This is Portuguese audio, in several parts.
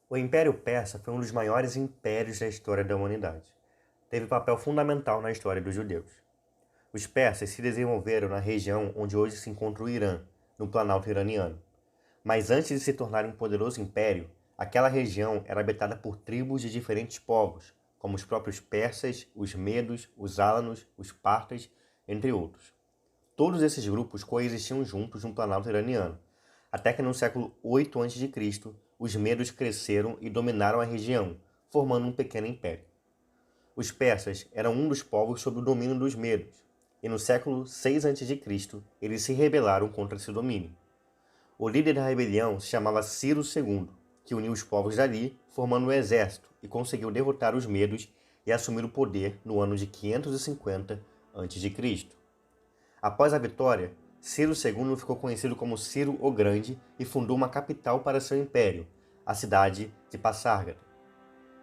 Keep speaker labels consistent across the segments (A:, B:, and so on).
A: O Império Persa foi um dos maiores impérios da história da humanidade. Teve papel fundamental na história dos judeus. Os persas se desenvolveram na região onde hoje se encontra o Irã, no Planalto iraniano. Mas antes de se tornar um poderoso império, aquela região era habitada por tribos de diferentes povos, como os próprios persas, os medos, os álanos, os partas, entre outros. Todos esses grupos coexistiam juntos no Planalto iraniano, até que no século 8 a.C., os medos cresceram e dominaram a região, formando um pequeno império. Os persas eram um dos povos sob o domínio dos medos, e no século 6 a.C. eles se rebelaram contra esse domínio. O líder da rebelião se chamava Ciro II, que uniu os povos dali, formando um exército, e conseguiu derrotar os medos e assumir o poder no ano de 550 a.C. Após a vitória, Ciro II ficou conhecido como Ciro o Grande e fundou uma capital para seu império, a cidade de Passárgada.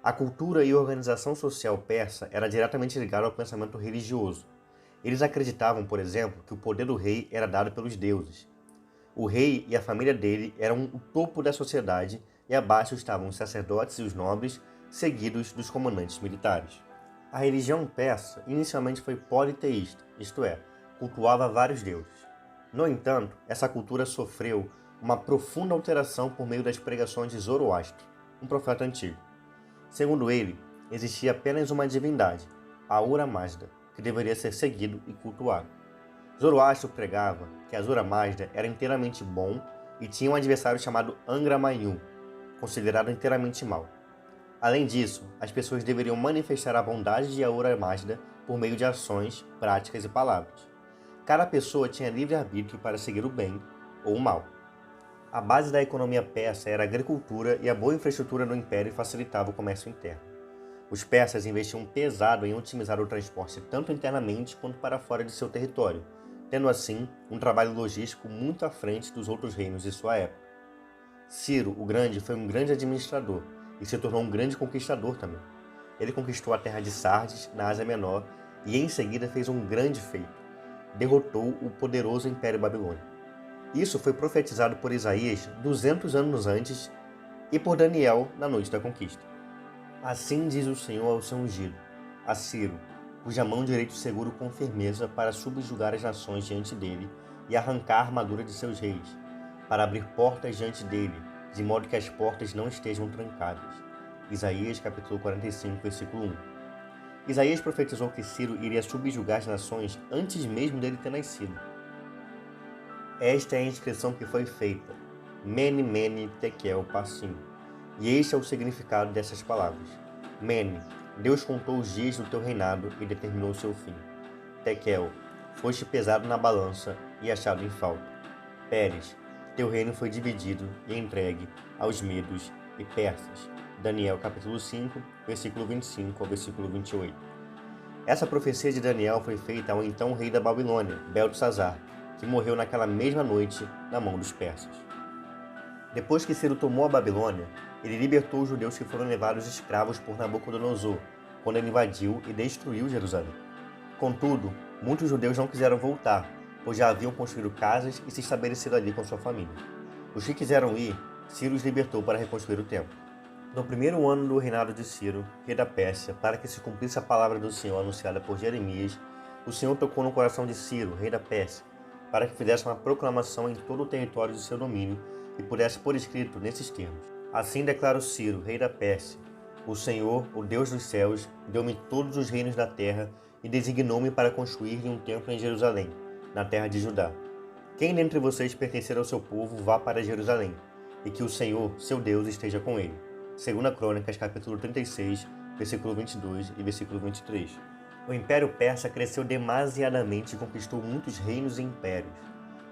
A: A cultura e organização social persa era diretamente ligada ao pensamento religioso. Eles acreditavam, por exemplo, que o poder do rei era dado pelos deuses. O rei e a família dele eram o topo da sociedade e abaixo estavam os sacerdotes e os nobres, seguidos dos comandantes militares. A religião persa inicialmente foi politeísta, isto é, cultuava vários deuses. No entanto, essa cultura sofreu uma profunda alteração por meio das pregações de Zoroastro, um profeta antigo. Segundo ele, existia apenas uma divindade, Ahura Mazda, que deveria ser seguido e cultuado. Zoroastro pregava que Ahura Mazda era inteiramente bom e tinha um adversário chamado Angra Mainyu, considerado inteiramente mau. Além disso, as pessoas deveriam manifestar a bondade de Ahura Mazda por meio de ações, práticas e palavras. Cada pessoa tinha livre-arbítrio para seguir o bem ou o mal. A base da economia persa era a agricultura e a boa infraestrutura do império facilitava o comércio interno. Os persas investiam pesado em otimizar o transporte tanto internamente quanto para fora de seu território, tendo assim um trabalho logístico muito à frente dos outros reinos de sua época. Ciro, o Grande, foi um grande administrador e se tornou um grande conquistador também. Ele conquistou a terra de Sardes, na Ásia Menor, e em seguida fez um grande feito: derrotou o poderoso Império Babilônico. Isso foi profetizado por Isaías 200 anos antes e por Daniel na noite da conquista. Assim diz o Senhor ao seu ungido, a Ciro, cuja mão direita seguro com firmeza para subjugar as nações diante dele e arrancar a armadura de seus reis, para abrir portas diante dele, de modo que as portas não estejam trancadas. Isaías capítulo 45, versículo 1. Isaías profetizou que Ciro iria subjugar as nações antes mesmo dele ter nascido. Esta é a inscrição que foi feita, Mene, Mene, Tekel, Parsim. E este é o significado dessas palavras. Mene, Deus contou os dias do teu reinado e determinou o seu fim. Tekel, foste pesado na balança e achado em falta. Peres, teu reino foi dividido e entregue aos medos e persas. Daniel capítulo 5, versículo 25 ao versículo 28. Essa profecia de Daniel foi feita ao então rei da Babilônia, Beltesazar, que morreu naquela mesma noite na mão dos persas. Depois que Ciro tomou a Babilônia, ele libertou os judeus que foram levados escravos por Nabucodonosor, quando ele invadiu e destruiu Jerusalém. Contudo, muitos judeus não quiseram voltar, pois já haviam construído casas e se estabelecido ali com sua família. Os que quiseram ir, Ciro os libertou para reconstruir o templo. No primeiro ano do reinado de Ciro, rei da Pérsia, para que se cumprisse a palavra do Senhor anunciada por Jeremias, o Senhor tocou no coração de Ciro, rei da Pérsia, para que fizesse uma proclamação em todo o território de seu domínio e pudesse por escrito nesses termos. Assim declara Ciro, rei da Pérsia: o Senhor, o Deus dos céus, deu-me todos os reinos da terra e designou-me para construir-lhe um templo em Jerusalém, na terra de Judá. Quem dentre vocês pertencer ao seu povo, vá para Jerusalém, e que o Senhor, seu Deus, esteja com ele. 2 Crônicas, capítulo 36, versículo 22 e versículo 23. O Império Persa cresceu demasiadamente e conquistou muitos reinos e impérios.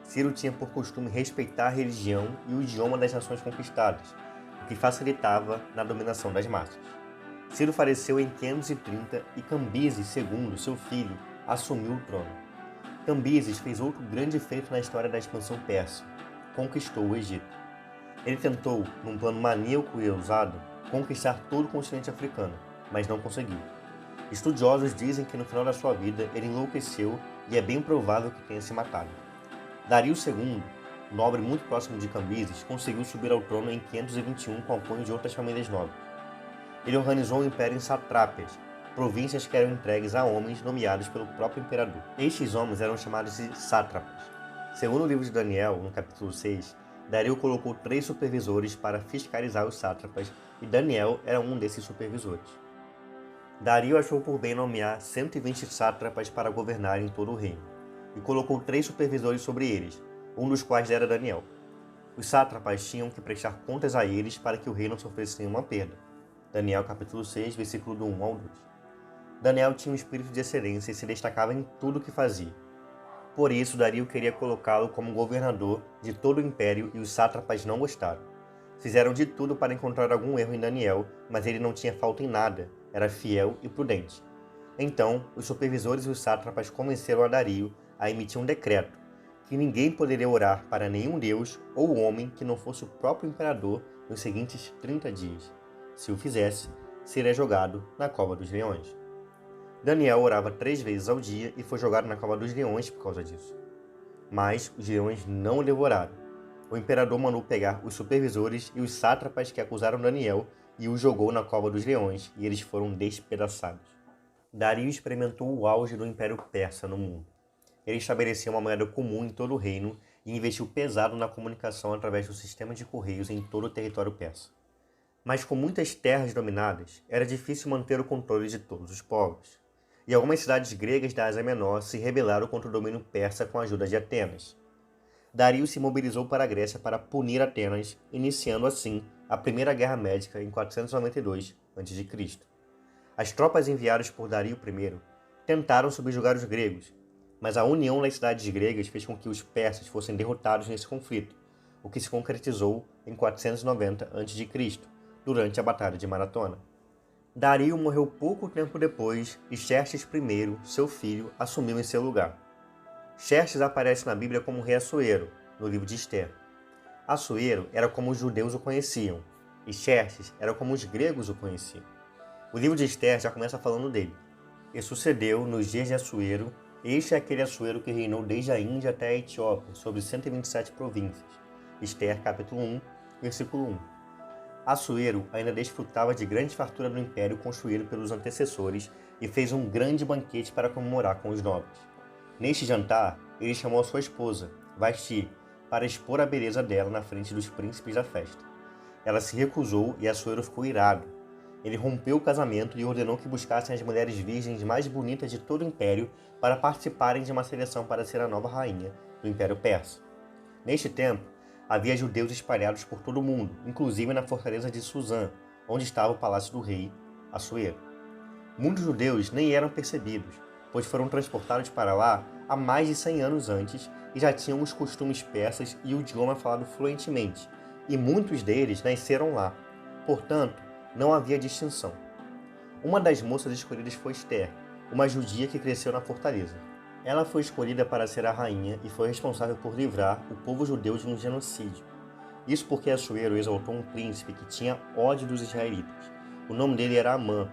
A: Ciro tinha por costume respeitar a religião e o idioma das nações conquistadas, o que facilitava na dominação das massas. Ciro faleceu em 530 e Cambises II, seu filho, assumiu o trono. Cambises fez outro grande feito na história da expansão persa: conquistou o Egito. Ele tentou, num plano maníaco e ousado, conquistar todo o continente africano, mas não conseguiu. Estudiosos dizem que no final da sua vida ele enlouqueceu e é bem provável que tenha se matado. Dario II nobre muito próximo de Cambises, conseguiu subir ao trono em 521 com apoio de outras famílias nobres. Ele organizou o império em satrápias, províncias que eram entregues a homens nomeados pelo próprio imperador. Estes homens eram chamados de sátrapas. Segundo o livro de Daniel, no capítulo 6, Dario colocou 3 supervisores para fiscalizar os sátrapas e Daniel era um desses supervisores. Dario achou por bem nomear 120 sátrapas para governar em todo o reino, e colocou 3 supervisores sobre eles, um dos quais era Daniel. Os sátrapas tinham que prestar contas a eles para que o rei não sofresse nenhuma perda. Daniel capítulo 6, versículo do 1 ao 2. Daniel tinha um espírito de excelência e se destacava em tudo o que fazia. Por isso, Dario queria colocá-lo como governador de todo o império e os sátrapas não gostaram. Fizeram de tudo para encontrar algum erro em Daniel, mas ele não tinha falta em nada, era fiel e prudente. Então, os supervisores e os sátrapas convenceram a Dario a emitir um decreto, que ninguém poderia orar para nenhum deus ou homem que não fosse o próprio imperador nos seguintes 30 dias. Se o fizesse, seria jogado na cova dos leões. Daniel orava 3 vezes ao dia e foi jogado na cova dos leões por causa disso. Mas os leões não o devoraram. O imperador mandou pegar os supervisores e os sátrapas que acusaram Daniel e o jogou na cova dos leões, e eles foram despedaçados. Dario experimentou o auge do Império Persa no mundo. Ele estabeleceu uma moeda comum em todo o reino e investiu pesado na comunicação através do sistema de correios em todo o território persa. Mas com muitas terras dominadas, era difícil manter o controle de todos os povos. E algumas cidades gregas da Ásia Menor se rebelaram contra o domínio persa com a ajuda de Atenas. Dario se mobilizou para a Grécia para punir Atenas, iniciando assim a Primeira Guerra Médica em 492 a.C. As tropas enviadas por Dario I tentaram subjugar os gregos, mas a união das cidades gregas fez com que os persas fossem derrotados nesse conflito, o que se concretizou em 490 a.C., durante a Batalha de Maratona. Dario morreu pouco tempo depois e Xerxes I, seu filho, assumiu em seu lugar. Xerxes aparece na Bíblia como rei Assuero, no livro de Ester. Assuero era como os judeus o conheciam, e Xerxes era como os gregos o conheciam. O livro de Ester já começa falando dele. E sucedeu nos dias de Assuero, este é aquele Assuero que reinou desde a Índia até a Etiópia, sobre 127 províncias. Ester, capítulo 1, versículo 1. Assuero ainda desfrutava de grande fartura do império construído pelos antecessores e fez um grande banquete para comemorar com os nobres. Neste jantar, ele chamou a sua esposa, Vasti, para expor a beleza dela na frente dos príncipes da festa. Ela se recusou e Assuero ficou irado. Ele rompeu o casamento e ordenou que buscassem as mulheres virgens mais bonitas de todo o império para participarem de uma seleção para ser a nova rainha do Império Persa. Neste tempo, havia judeus espalhados por todo o mundo, inclusive na fortaleza de Suzã, onde estava o palácio do rei Assuero. Muitos judeus nem eram percebidos, pois foram transportados para lá há mais de 100 anos antes e já tinham os costumes persas e o idioma falado fluentemente, e muitos deles nasceram lá. Portanto, não havia distinção. Uma das moças escolhidas foi Ester, uma judia que cresceu na fortaleza. Ela foi escolhida para ser a rainha e foi responsável por livrar o povo judeu de um genocídio. Isso porque Assuero exaltou um príncipe que tinha ódio dos israelitas. O nome dele era Amã,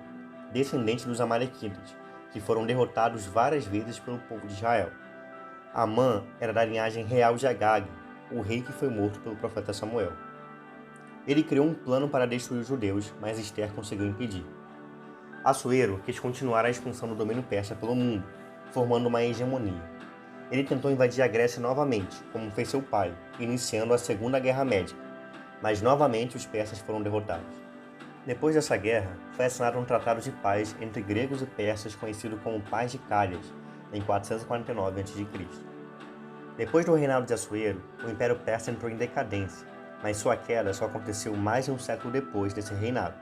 A: descendente dos amalequitas, que foram derrotados várias vezes pelo povo de Israel. Amã era da linhagem real de Agag, o rei que foi morto pelo profeta Samuel. Ele criou um plano para destruir os judeus, mas Ester conseguiu impedir. Assuero quis continuar a expansão do domínio persa pelo mundo, formando uma hegemonia. Ele tentou invadir a Grécia novamente, como fez seu pai, iniciando a Segunda Guerra Médica, mas novamente os persas foram derrotados. Depois dessa guerra, foi assinado um tratado de paz entre gregos e persas conhecido como Paz de Calhas, em 449 a.C. Depois do reinado de Assuero, o Império Persa entrou em decadência, mas sua queda só aconteceu mais de um século depois desse reinado.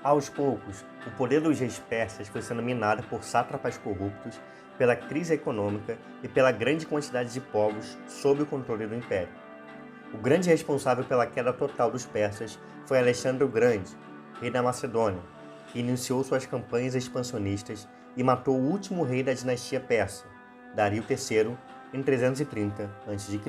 A: Aos poucos, o poder dos reis persas foi sendo minado por sátrapas corruptos, pela crise econômica e pela grande quantidade de povos sob o controle do império. O grande responsável pela queda total dos persas foi Alexandre o Grande, rei da Macedônia, que iniciou suas campanhas expansionistas e matou o último rei da dinastia persa, Dario III, em 330 a.C.